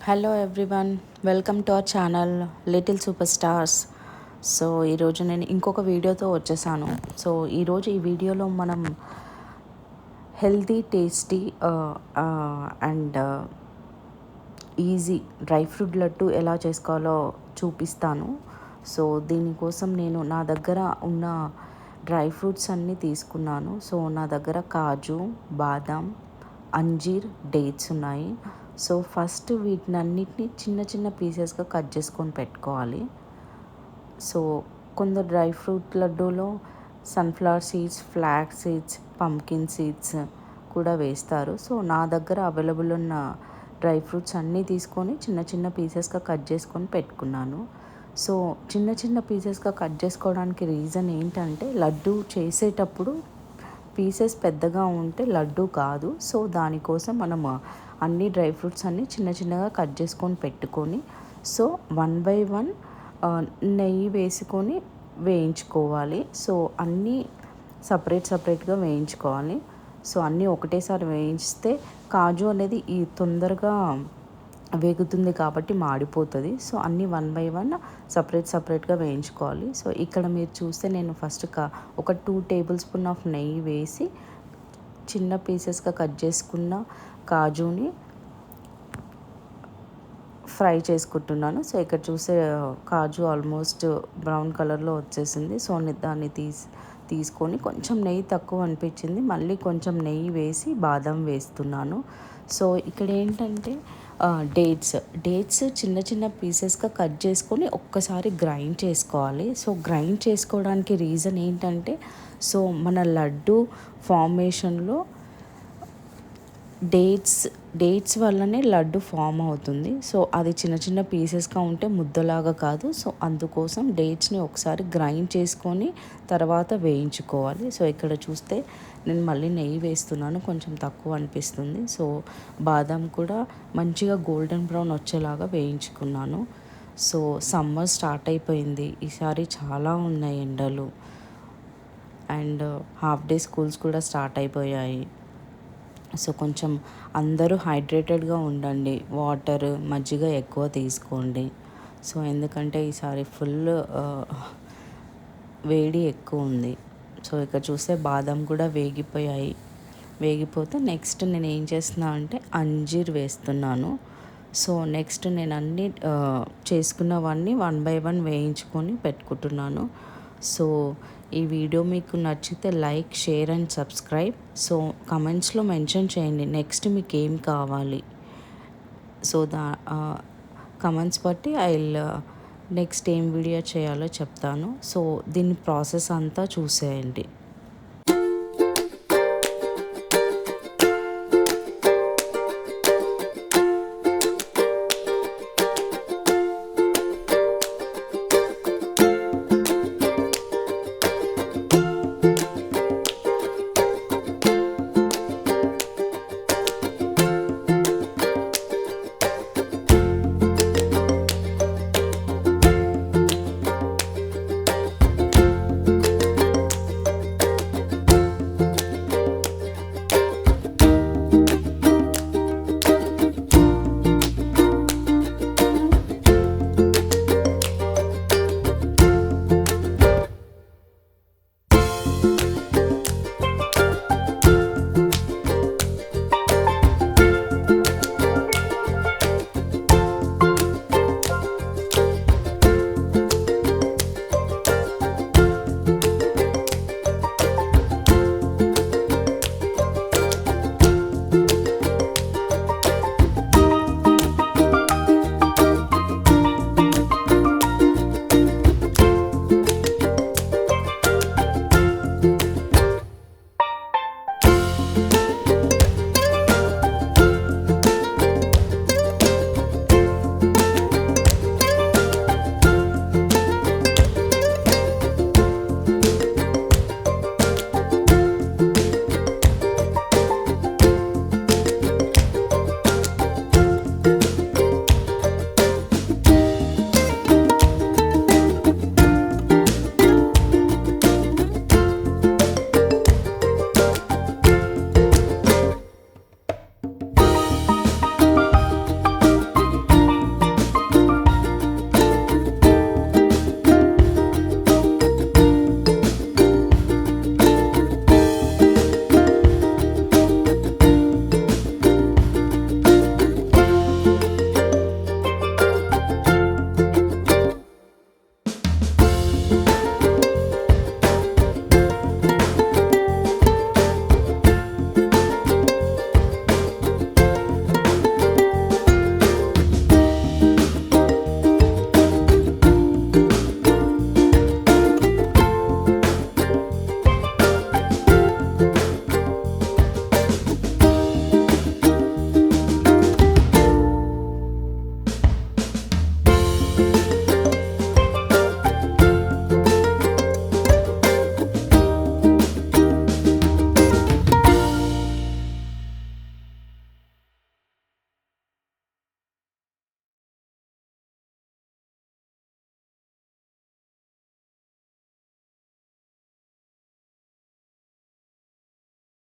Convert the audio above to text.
Hello everyone, welcome to our channel little super stars. So ఈరోజు నేను ఇంకొక వీడియోతో వచ్చేసాను. సో ఈరోజు ఈ వీడియోలో మనం healthy tasty and easy dry fruit laddu ఎలా చేసుకోవాలో చూపిస్తాను. సో దీనికోసం నేను నా దగ్గర ఉన్న డ్రై ఫ్రూట్స్ అన్నీ తీసుకున్నాను. సో నా దగ్గర కాజు, బాదాం, అంజీర్, డేట్స్ ఉన్నాయి. సో ఫస్ట్ వీటినన్నిటిని చిన్న చిన్న పీసెస్గా కట్ చేసుకొని పెట్టుకోవాలి. సో కొందరు డ్రై ఫ్రూట్ లడ్డూలో sunflower seeds, flax seeds, pumpkin seeds కూడా వేస్తారు. సో నా దగ్గర అవైలబుల్ ఉన్న డ్రై ఫ్రూట్స్ అన్నీ తీసుకొని చిన్న చిన్న పీసెస్గా కట్ చేసుకొని పెట్టుకున్నాను. సో చిన్న చిన్న పీసెస్గా కట్ చేసుకోవడానికి రీజన్ ఏంటంటే లడ్డు చేసేటప్పుడు పీసెస్ పెద్దగా ఉంటే లడ్డు కాదు. సో దానికోసం మనం అన్ని డ్రై ఫ్రూట్స్ అన్నీ చిన్న చిన్నగా కట్ చేసుకొని పెట్టుకొని సో 1 బై 1 నెయ్యి వేసుకొని వేయించుకోవాలి. సో అన్నీ సపరేట్గా వేయించుకోవాలి. సో అన్నీ ఒకటేసారి వేయిస్తే కాజు అనేది ఈ తొందరగా వేగుతుంది కాబట్టి మాడిపోతుంది. సో అన్నీ 1 బై 1 సపరేట్గా వేయించుకోవాలి. సో ఇక్కడ మీరు చూస్తే నేను ఫస్ట్ ఒక 2 టేబుల్ స్పూన్ ఆఫ్ నెయ్యి వేసి చిన్న పీసెస్గా కట్ చేసుకున్న కాజుని ఫ్రై చేసుకుంటున్నాను. సో ఇక్కడ చూసే కాజు ఆల్మోస్ట్ బ్రౌన్ కలర్లో వచ్చేసింది. సో దాన్ని తీసుకొని కొంచెం నెయ్యి తక్కువ అనిపించింది, మళ్ళీ కొంచెం నెయ్యి వేసి బాదం వేస్తున్నాను. సో ఇక్కడ ఏంటంటే డేట్స్ చిన్న చిన్న పీసెస్గా కట్ చేసుకొని ఒక్కసారి గ్రైండ్ చేసుకోవాలి. సో గ్రైండ్ చేసుకోవడానికి రీజన్ ఏంటంటే సో మన లడ్డు ఫార్మేషన్లో డేట్స్ వల్లనే లడ్డు ఫామ్ అవుతుంది. సో అది చిన్న చిన్న పీసెస్గా ఉంటే ముద్దలాగా కాదు. సో అందుకోసం డేట్స్ని ఒకసారి గ్రైండ్ చేసుకొని తర్వాత వేయించుకోవాలి. సో ఇక్కడ చూస్తే నేను మళ్ళీ నెయ్యి వేస్తున్నాను, కొంచెం తక్కువ అనిపిస్తుంది. సో బాదం కూడా మంచిగా గోల్డెన్ బ్రౌన్ వచ్చేలాగా వేయించుకున్నాను. సో సమ్మర్ స్టార్ట్ అయిపోయింది, ఈసారి చాలా ఉన్నాయి ఎండలు అండ్ హాఫ్ డే స్కూల్స్ కూడా స్టార్ట్ అయిపోయాయి. సో కొంచెం అందరూ హైడ్రేటెడ్గా ఉండండి, వాటర్ మజ్జిగ ఎక్కువ తీసుకోండి. సో ఎందుకంటే ఈసారి ఫుల్ వేడి ఎక్కువ ఉంది. సో ఇక్కడ చూస్తే బాదం కూడా వేగిపోతే నెక్స్ట్ నేను ఏం చేస్తున్నా అంటే అంజీర్ వేస్తున్నాను. సో నెక్స్ట్ నేను అన్నీ చేసుకున్నవన్నీ 1 బై 1 వేయించుకొని పెట్టుకుంటున్నాను. సో ఈ వీడియో మీకు నచ్చితే like, share and subscribe. So కమెంట్స్లో మెన్షన్ చేయండి నెక్స్ట్ మీకు ఏం కావాలి. సో కమెంట్స్ బట్టి నెక్స్ట్ ఏం వీడియో చేయాలో చెప్తాను. సో దీని ప్రాసెస్ అంతా చూసేయండి.